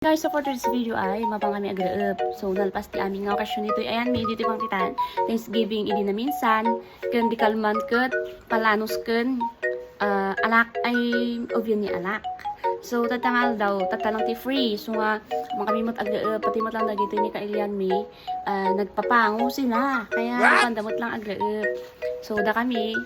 Guys, so for today's video ay mapang kami agreup. So nalpas ti aming nga okasyon ito ayan may dito pang titan. Thanksgiving idi na minsan ken di kalman ket palanos ken alak ay obvious ni alak. So tatangal daw tatalang ti free. So nga mga kami mat agreup pati mat lang dagiti ni kailian mi nagpapango sila. Kaya pandamot lang agreup. So da kami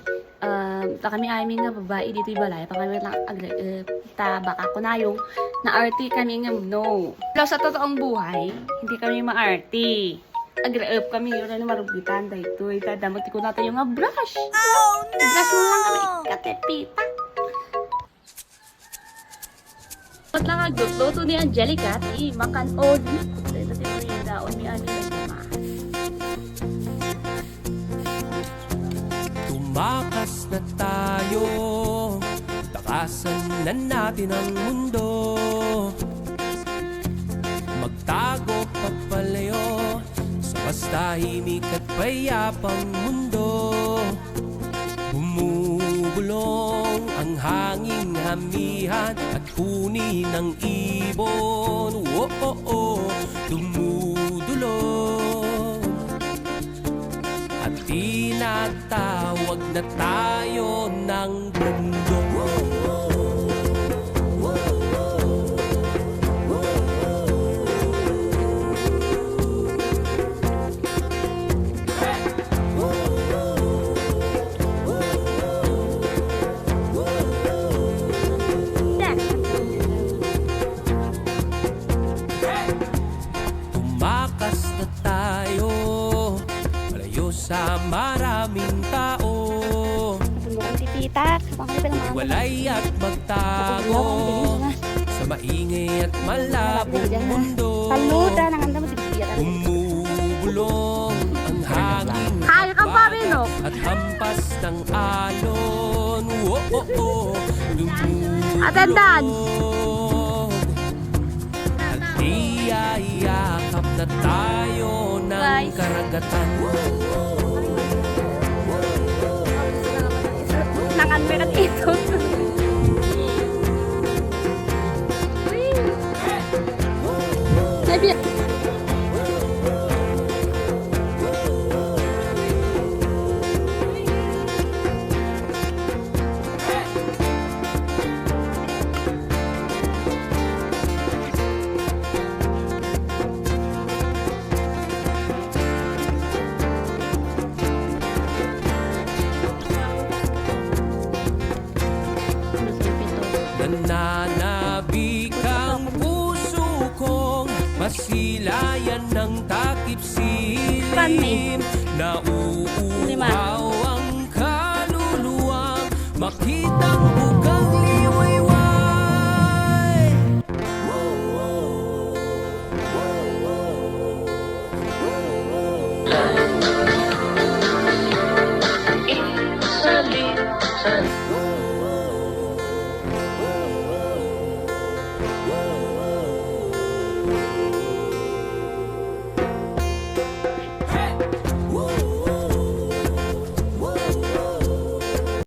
aming nga babae dito balay pa kami lang agreup. Ta baka kunayong na arty kami nga no. Pero sa totoong buhay, hindi kami ma-arty. Agreup kami yun na marubitan dahito. Itadamot ko natin yung nga brush. Oh no! Brush mo lang kami katepita. Ba't lang agluto ni Angelica ti makan oli. Ito ti Maria on mi ani nagma. Tumakas na tayo, takasan na natin ang mundo. Magtago papalayo sa mas tahimik at payapang mundo. Bumubulong ang hanging hamihan at huni ng ibon. Oh, oh, oh, dumudulong at tinatawag na tayo ng mundo. Tumakas na tayo, malayo sa maraming tao. Tulungan si Tita. Walay at magtago sa maingay at malabong mundo. Saluda nang anda mo tigbiya. Bumubulong ang hangin Kaya ka pa rin, no? at hampas ng alon. Oh, oh, oh, Atendan! at iyayakap na tayo ng Guys. karagatan. Nanganmeran ito. Sabi Nananabik ang puso kong masilayan ng takip silim. Nauuhaw ang kaluluwang makitang bugang liwayway.